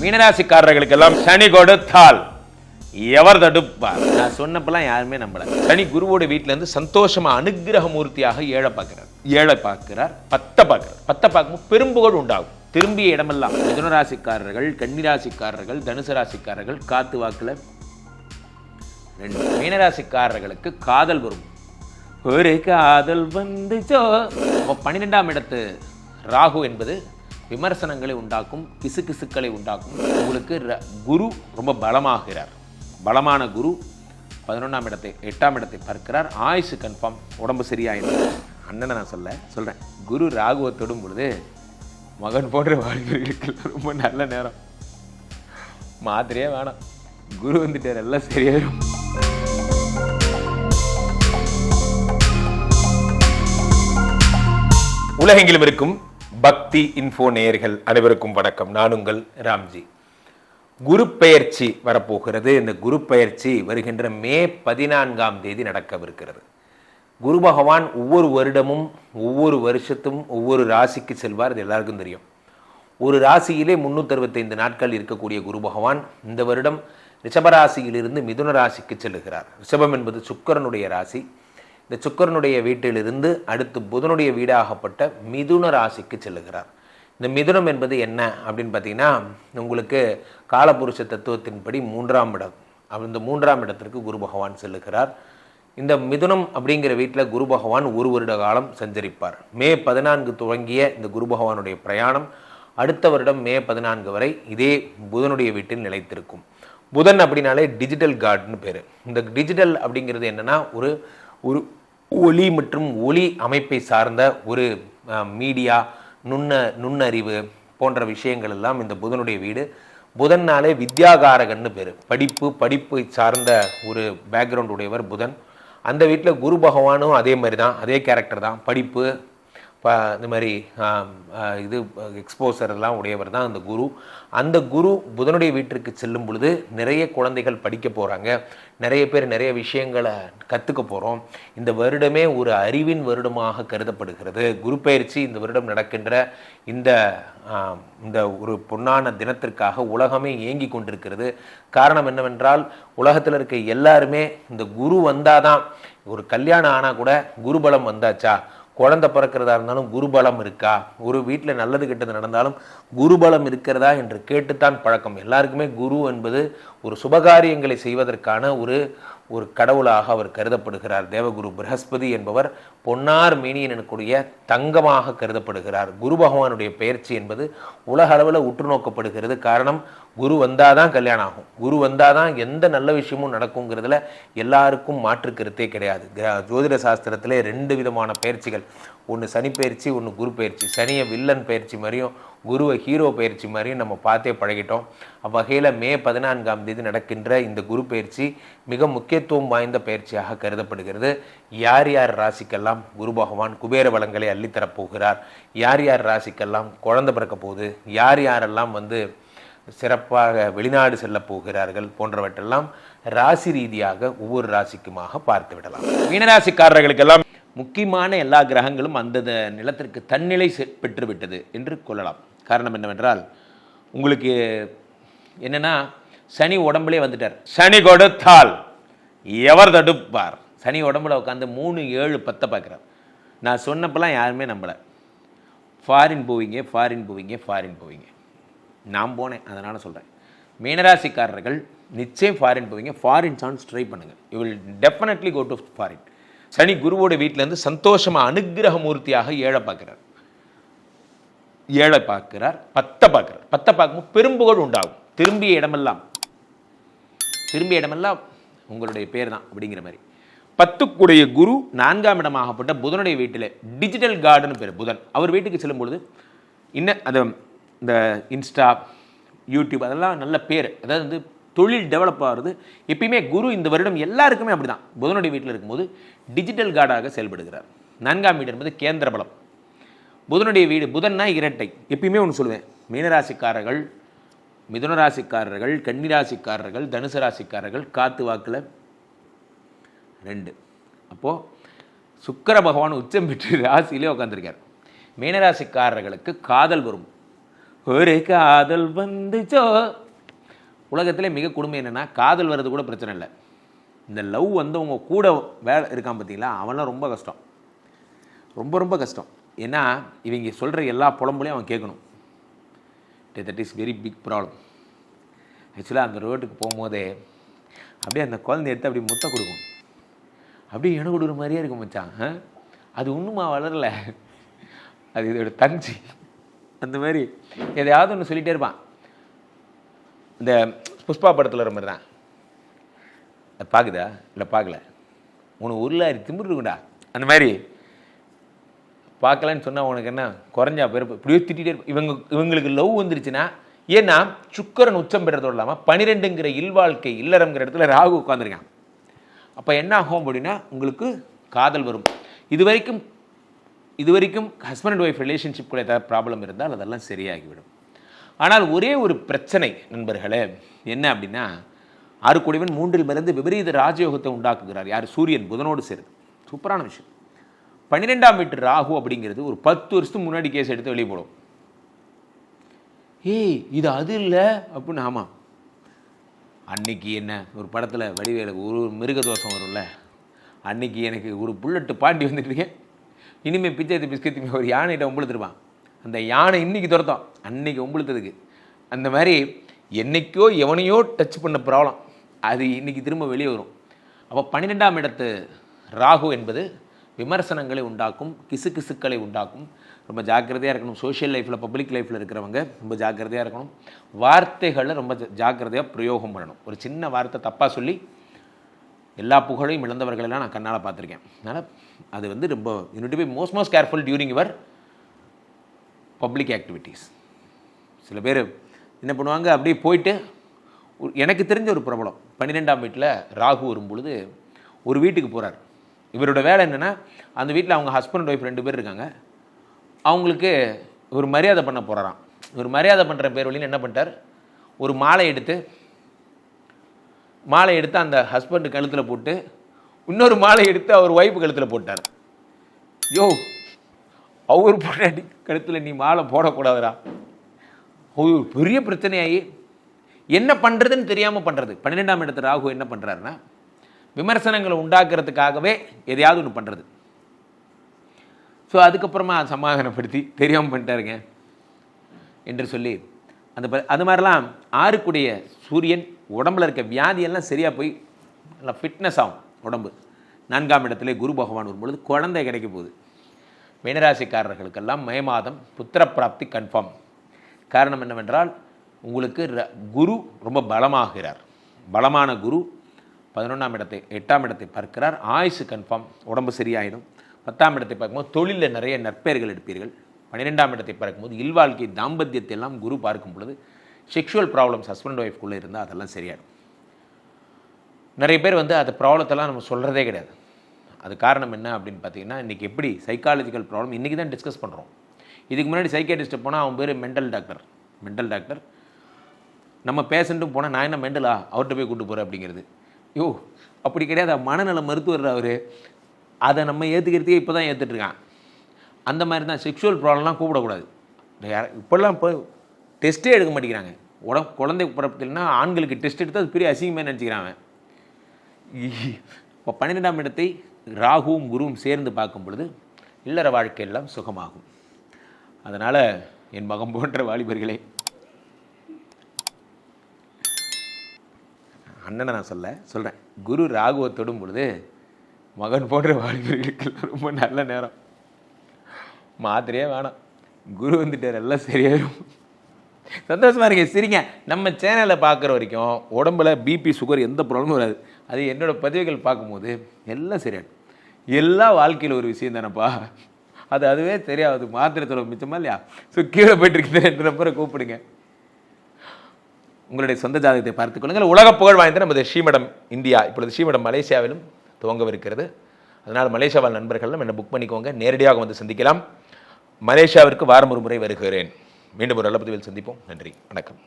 மீனராசிக்காரர்களுக்கெல்லாம் சனி கொடுத்தால் எவர் தடுப்பார்? நான் சொன்னப்பெல்லாம் யாருமே நம்பல. சனி குருவோட வீட்டுல இருந்து சந்தோஷமா அனுகிரக மூர்த்தியாக ஏழை பார்க்கிறார், பத்தை பார்க்கும்போது பெரும்புகழ் உண்டாகும். திரும்பிய இடமெல்லாம் மிதுனராசிக்காரர்கள், கன்னிராசிக்காரர்கள், தனுசு ராசிக்காரர்கள் காத்து வாக்குல 2. மீனராசிக்காரர்களுக்கு காதல் வரும். ஒரு காதல் வந்துச்சோ. 12ஆம் இடத்து ராகு என்பது விமர்சனங்களை உண்டாக்கும், கிசுக்களை உண்டாக்கும். உங்களுக்கு குரு ரொம்ப பலமாகிறார். பலமான குரு 11ஆம் இடத்தை 8ஆம் இடத்தை பார்க்கிறார். ஆயுசு கன்ஃபார்ம், உடம்பு சரியாயிடும். அண்ணனை நான் சொல்கிறேன், குரு ராகுவை தொடும் பொழுது மகன் போன்ற வாழ்க்கைகளுக்கு ரொம்ப நல்ல நேரம். மாத்திரையே வேணாம், குரு வந்துட்டார், எல்லாம் சரியாயிடும். உலகெங்கிலும் இருக்கும் பக்தி இன்ஃபோ நேயர்கள் அனைவருக்கும் வணக்கம். நான் உங்கள் ராம்ஜி. குரு பெயர்ச்சி வரப்போகிறது. இந்த குரு பெயர்ச்சி வருகின்ற மே 14ஆம் தேதி நடக்கவிருக்கிறது. குரு பகவான் ஒவ்வொரு வருடமும் ஒவ்வொரு வருஷத்தும் ஒவ்வொரு ராசிக்கு செல்வார். இது எல்லாருக்கும் தெரியும். ஒரு ராசியிலே 365 நாட்கள் இருக்கக்கூடிய குரு பகவான் இந்த வருடம் ரிஷபராசியிலிருந்து மிதுன ராசிக்கு செல்லுகிறார். ரிஷபம் என்பது சுக்கிரனுடைய ராசி. இந்த சுக்கிரனுடைய வீட்டிலிருந்து அடுத்து புதனுடைய வீடாகப்பட்ட மிதுன ராசிக்கு செல்லுகிறார். இந்த மிதுனம் என்பது என்ன அப்படின்னு பார்த்தீங்கன்னா, உங்களுக்கு காலபுருஷ தத்துவத்தின்படி 3ஆம் இடம். இந்த 3ஆம் இடத்திற்கு குரு பகவான் செல்லுகிறார். இந்த மிதுனம் அப்படிங்கிற வீட்டில் குரு பகவான் 1 வருட காலம் சஞ்சரிப்பார். மே 14 துவங்கிய இந்த குரு பகவானுடைய பிரயாணம் அடுத்த வருடம் மே 14 வரை இதே புதனுடைய வீட்டில் நிலைத்திருக்கும். புதன் அப்படின்னாலே டிஜிட்டல் கார்டுன்னு பேர். இந்த டிஜிட்டல் அப்படிங்கிறது என்னன்னா, ஒரு ஒளி மற்றும் ஒளி அமைப்பை சார்ந்த ஒரு மீடியா, நுண்ணறிவு போன்ற விஷயங்கள் எல்லாம் இந்த புதனுடைய வீடு. புதன்னாலே வித்யாகாரகன்னு பேர். படிப்பு சார்ந்த ஒரு பேக்ரவுண்ட் உடையவர் புதன். அந்த வீட்டில் குரு பகவானும் அதே மாதிரி தான், அதே கேரக்டர் தான். படிப்பு இந்த மாதிரி இது எக்ஸ்போசர் எல்லாம் உடையவர் தான் அந்த குரு. அந்த குரு புதனுடைய வீட்டிற்கு செல்லும் பொழுது நிறைய குழந்தைகள் படிக்க போகிறாங்க, நிறைய பேர் நிறைய விஷயங்களை கற்றுக்க போகிறோம். இந்த வருடமே ஒரு அறிவின் வருடமாக கருதப்படுகிறது. குரு பயிற்சி இந்த வருடம் நடக்கின்ற இந்த ஒரு பொன்னான தினத்திற்காக உலகமே ஏங்கி கொண்டிருக்கிறது. காரணம் என்னவென்றால், உலகத்தில் இருக்க எல்லாருமே இந்த குரு வந்தாதான், ஒரு கல்யாணம் ஆனால் கூட குருபலம் வந்தாச்சா, குழந்தை பிறக்கிறதா இருந்தாலும் குருபலம் இருக்கா, ஒரு வீட்டில் நல்லது கெட்டது நடந்தாலும் குருபலம் இருக்கிறதா என்று கேட்டுத்தான் பழக்கம். எல்லாருக்குமே குரு என்பது ஒரு சுபகாரியங்களை செய்வதற்கான ஒரு கடவுளாக அவர் கருதப்படுகிறார். தேவகுரு பிரகஸ்பதி என்பவர் பொன்னார் மேனியன் எனக்கூடிய தங்கமாக கருதப்படுகிறார். குரு பகவானுடைய பெயர்ச்சி என்பது உலக அளவில் உற்று நோக்கப்படுகிறது. காரணம், குரு வந்தாதான் கல்யாணம் ஆகும், குரு வந்தாதான் எந்த நல்ல விஷயமும் நடக்குங்கிறதுல எல்லாருக்கும் மாற்று கருத்தே கிடையாது. ஜோதிட சாஸ்திரத்திலே 2 விதமான பயிற்சிகள், ஒன்று சனி பயிற்சி, ஒன்று குரு பயிற்சி. சனியை வில்லன் பயிற்சி மாதிரியும் குருவை ஹீரோ பயிற்சி மாதிரியும் நம்ம பார்த்தே பழகிட்டோம். அவ்வகையில் மே 14ஆம் தேதி நடக்கின்ற இந்த குரு பயிற்சி மிக முக்கியத்துவம் வாய்ந்த பயிற்சியாக கருதப்படுகிறது. யார் யார் ராசிக்கெல்லாம் குரு பகவான் குபேர வளங்களை அள்ளித்தரப்போகிறார், யார் யார் ராசிக்கெல்லாம் குழந்தை பிறக்க போகுது, யார் யாரெல்லாம் சிறப்பாக வெளிநாடு செல்ல போகிறார்கள் போன்றவற்றெல்லாம் ராசி ரீதியாக ஒவ்வொரு ராசிக்குமாக பார்த்து விடலாம். மீனராசிக்காரர்களுக்கெல்லாம் முக்கியமான எல்லா கிரகங்களும் அந்தந்த நிலத்திற்கு தன்னிலை பெற்றுவிட்டது என்று கொள்ளலாம். காரணம் என்னவென்றால், உங்களுக்கு என்னன்னா, சனி உடம்புலே வந்துட்டார். சனி கொடுத்தால் எவர் தடுப்பார்? சனி உடம்புல உட்காந்து 3, 7, 10 பார்க்குறார். நான் சொன்னப்பெல்லாம் யாருமே நம்பலை. ஃபாரின் போவீங்க. நான் போனேன், அதனால் சொல்கிறேன். மீனராசிக்காரர்கள் நிச்சயம் ஃபாரின் போவீங்க. ஃபாரின் சான்ஸ் ட்ரை பண்ணுங்கள். You will definitely go to foreign. சனி குருவோட வீட்டிலேருந்து சந்தோஷமாக அனுகிரக மூர்த்தியாக ஏழை பார்க்கிறார். 10 பார்க்கும்போது பெரும்புகழ் உண்டாகும். திரும்பிய இடமெல்லாம் உங்களுடைய பேர் தான் அப்படிங்கிற மாதிரி. 10க்குடைய குரு 4ஆம் இடமாகப்பட்ட புதனுடைய வீட்டில் டிஜிட்டல் கார்டுன்னு பேர். புதன் அவர் வீட்டுக்கு செல்லும் பொழுது இந்த இன்ஸ்டா, யூடியூப் அதெல்லாம் நல்ல பேர். அதாவது தொழில் டெவலப் ஆகிறது. எப்பயுமே குரு இந்த வருடம் எல்லாருக்குமே அப்படி தான். புதனுடைய வீட்டில் இருக்கும்போது டிஜிட்டல் கார்டாக செயல்படுகிறார். 4ஆம் வீடு என்பது கேந்திர பலம். புதனுடைய வீடு, புதன்னா இரட்டை. எப்பயுமே ஒன்று சொல்லுவேன், மீனராசிக்காரர்கள், மிதுன ராசிக்காரர்கள், கன்னிராசிக்காரர்கள், தனுசு ராசிக்காரர்கள் காத்து வாக்கில் 2. அப்போது சுக்கிர பகவான் உச்சம் பெற்று ராசியிலே உட்காந்துருக்கார். மீனராசிக்காரர்களுக்கு காதல் வரும். ஒரு காதல் வந்துச்சோ. உலகத்திலே மிக கொடுமை என்னென்னா, காதல் வர்றது கூட பிரச்சனை இல்லை, இந்த லவ் வந்து உங்க கூட வேலை இருக்கான் பார்த்தீங்களா, அவன்லாம் ரொம்ப கஷ்டம், ரொம்ப ரொம்ப கஷ்டம். ஏன்னா இவங்க சொல்கிற எல்லா புலம்புலையும் அவன் கேட்கணும். That is very big problem. ஆக்சுவலாக அந்த ரோட்டுக்கு போகும்போதே அப்படியே அந்த குழந்தை எடுத்து அப்படி முத்தம் கொடுக்கும், அப்படியே இணை கொடுக்குற மாதிரியே இருக்கும் மச்சான். அது ஒன்றுமா வளரல, அது இதோட தங்கச்சி. அந்த மாதிரி எதையாவது ஒன்று சொல்லிகிட்டே இருப்பான். இந்த புஷ்பா படத்தில் வர மாதிரி தான். அது பார்க்குதா இல்லை பார்க்கல, உனக்கு உருளாரி திமிரு இருக்குண்டா, அந்த மாதிரி பார்க்கலன்னு சொன்னால் உனக்கு என்ன குறைஞ்சா பேர் இப்படியே திட்டிகிட்டே இருப்பேன். இவங்களுக்கு லவ் வந்துருச்சுன்னா, ஏன்னா சுக்கரன் உச்சம் பெறதோடு இல்லாமல் 12ங்கிற இல்வாழ்க்கை இல்லறங்கிற இடத்துல ராகு உட்காந்துருக்கான். அப்போ என்ன ஆகும் அப்படின்னா, உங்களுக்கு காதல் வரும். இது வரைக்கும் ஹஸ்பண்ட் அண்ட் ஒய்ஃப் ரிலேஷன்ஷிப் கூட ஏதாவது ப்ராப்ளம் இருந்தால் அதெல்லாம் சரியாகிவிடும். ஆனால் ஒரே ஒரு பிரச்சனை நண்பர்களே, என்ன அப்படின்னா, 6 கோடிவன் 3இல் மருந்து விபரீத ராஜயோகத்தை உண்டாக்குகிறார். யார்? சூரியன் புதனோடு சேருது. சூப்பரான விஷயம். 12ஆம் வீட்டு ராகு அப்படிங்கிறது ஒரு 10 வருஷத்துக்கு முன்னாடி கேஸ் எடுத்து வெளியே போடும். ஏய் இது அது இல்லை அப்படின்னு. ஆமாம், அன்னைக்கு என்ன ஒரு படத்தில் வடிவேலு ஒரு மிருக தோஷம் வரும்ல, அன்னைக்கு எனக்கு ஒரு புல்லட்டு பாண்டி வந்துட்டு இருக்கேன், இனிமேல் பிச்சை பிஸ்கத்தி ஒரு யானைகிட்ட ஒம்பளுத்துருப்பான், அந்த யானை இன்னைக்கு துரத்தோம் அன்னைக்கு ஒம்பளுத்ததுக்கு. அந்த மாதிரி என்னைக்கோ எவனையோ டச் பண்ண ப்ராப்ளம் அது இன்னைக்கு திரும்ப வெளியே வரும். அப்போ 12ஆம் இடத்து ராகு என்பது விமர்சனங்களை உண்டாக்கும், கிசுக்களை உண்டாக்கும். ரொம்ப ஜாக்கிரதையாக இருக்கணும். சோஷியல் லைஃப்பில், பப்ளிக் லைஃப்பில் இருக்கிறவங்க ரொம்ப ஜாக்கிரதையாக இருக்கணும். வார்த்தைகளை ரொம்ப ஜாக்கிரதையாக பிரயோகம் பண்ணணும். ஒரு சின்ன வார்த்தை தப்பாக சொல்லி எல்லா புகழையும் இழந்தவர்களெல்லாம் நான் கண்ணால் பார்த்துருக்கேன். அதனால் அது வந்து ரொம்ப you need to be most careful during your public activities. சில பேர் என்ன பண்ணுவாங்க, அப்படியே போயிட்டு, எனக்கு தெரிஞ்ச ஒரு பிரபலம் 12ஆம் வீட்டில் ராகு வரும் பொழுது ஒரு வீட்டுக்கு போகிறார். இவரோட வேலை என்னென்னா, அந்த வீட்டில் அவங்க ஹஸ்பண்ட் ஒய்ஃப் 2 பேர் இருக்காங்க, அவங்களுக்கு ஒரு மரியாதை பண்ண போகிறாராம். ஒரு மரியாதை பண்ணுற பேர் வழின்னு என்ன பண்ணிட்டார், ஒரு மாலை எடுத்து அந்த ஹஸ்பண்டு கழுத்தில் போட்டு இன்னொரு மாலை எடுத்து அவர் ஒய்ஃபு கழுத்தில் போட்டார். யோ, அவர் பொண்டாட்டி கழுத்தில் நீ மாலை போடக்கூடாதுரா. ஒரு பெரிய பிரச்சனையாகி என்ன பண்ணுறதுன்னு தெரியாமல் பண்ணுறது. 12ஆம் இடத்து ராகு என்ன பண்ணுறாருன்னா, விமர்சனங்களை உண்டாக்குறதுக்காகவே எதையாவது ஒன்று பண்ணுறது. ஸோ அதுக்கப்புறமா சமாதானப்படுத்தி தெரியாமல் பண்ணிட்டாருங்க என்று சொல்லி அது மாதிரிலாம் 6 கூடிய சூரியன் உடம்புல இருக்க வியாதியெல்லாம் சரியாக போய் நல்லா ஃபிட்னஸ் ஆகும் உடம்பு. 4ஆம் இடத்துல குரு பகவான் வரும்பொழுது குழந்தை கிடைக்க போகுது. மீனராசிக்காரர்களுக்கெல்லாம் மே மாதம் புத்திர பிராப்தி கன்ஃபார்ம். காரணம் என்னவென்றால், உங்களுக்கு குரு ரொம்ப பலமாகிறார். பலமான குரு 11ஆம் இடத்தை 8ஆம் இடத்தை பார்க்கிறார். ஆயுசு கன்ஃபார்ம், உடம்பு சரியாயிடும். 10ஆம் இடத்தை பார்க்கும்போது தொழிலில் நிறைய நற்பெயர்கள் எடுப்பீர்கள். 12ஆம் இடத்தை பார்க்கும்போது இல்வாழ்க்கை தாம்பத்தியத்தை எல்லாம் குரு பார்க்கும் பொழுது செக்ஷுவல் ப்ராப்ளம்ஸ் ஹஸ்பண்ட் ஒய்ஃப்குள்ளே இருந்தால் அதெல்லாம் சரியாயிடும். நிறைய பேர் வந்து அந்த ப்ராப்ளத்தெல்லாம் நம்ம சொல்கிறதே கிடையாது. அது காரணம் என்ன அப்படின்னு பார்த்தீங்கன்னா, இன்றைக்கி எப்படி சைக்காலஜிக்கல் ப்ராப்ளம் இன்றைக்கி தான் டிஸ்கஸ் பண்ணுறோம். இதுக்கு முன்னாடி சைக்கியாட்ரிஸ்ட்டை போனால் அவன் பேர் மென்டல் டாக்டர். நம்ம பேஷண்ட்டும் போனால் நான் என்ன மென்டலா அவர்கிட்ட போய் கூப்பிட்டு போகிறேன் அப்படிங்கிறது. யோ அப்படி கிடையாது, மனநல மருத்துவர் அவர். அதை நம்ம ஏற்றுக்கிறதுக்கே இப்போ தான் ஏற்றுட்ருக்கான். அந்த மாதிரி தான் செக்ஷுவல் ப்ராப்ளம்லாம் கூப்பிடக்கூடாது. இப்போல்லாம் இப்போ டெஸ்ட்டே எடுக்க மாட்டேங்கிறாங்க. குழந்தை பிறப்பில்னா ஆண்களுக்கு டெஸ்ட் எடுத்து அது பெரிய அசிங்கமாக நினச்சிக்கிறாங்க. இப்போ 12ஆம் இடத்தை ராகுவும் குருவும் சேர்ந்து பார்க்கும் பொழுது இல்லற வாழ்க்கையெல்லாம் சுகமாகும். அதனால் என் மகன் போன்ற வாலிபர்களே, அண்ணனை நான் சொல்கிறேன், குரு ராகுவை தொடும் பொழுது மகன் போன்ற வாலிபர்களுக்கு ரொம்ப நல்ல நேரம். மாத்திரையே வேணாம், குரு வந்துட்டார், எல்லாம் சரியாயிடும். சந்தோஷமாக இருங்க, சரிங்க. நம்ம சேனலை பார்க்குற வரைக்கும் உடம்புல பிபி சுகர் எந்த ப்ராப்ளமும் வராது. அது என்னோடய பதிவுகள் பார்க்கும்போது எல்லாம் சரியாயிடும். எல்லா வாழ்க்கையில் ஒரு விஷயம் தானேப்பா, அதுவே தெரியாது. மாத்திரை தொலை மிச்சமா இல்லையா? ஸோ கீழே போயிட்டு 2 நம்பரை கூப்பிடுங்க. உங்களுடைய சொந்த ஜாதகத்தை பார்த்துக் கொள்ளுங்கள். உலக புகழ் வாய்ந்த நமது ஸ்ரீமடம் இந்தியா இப்பொழுது ஸ்ரீமடம் மலேசியாவிலும் துவங்கவிருக்கிறது. அதனால் மலேசியா வாழ் நண்பர்களும் என்னை புக் பண்ணிக்கோங்க, நேரடியாக வந்து சந்திக்கலாம். மலேசியாவிற்கு வாரம் ஒரு முறை வருகிறேன். மீண்டும் ஒரு நல்ல பதிவில் சந்திப்போம். நன்றி, வணக்கம்.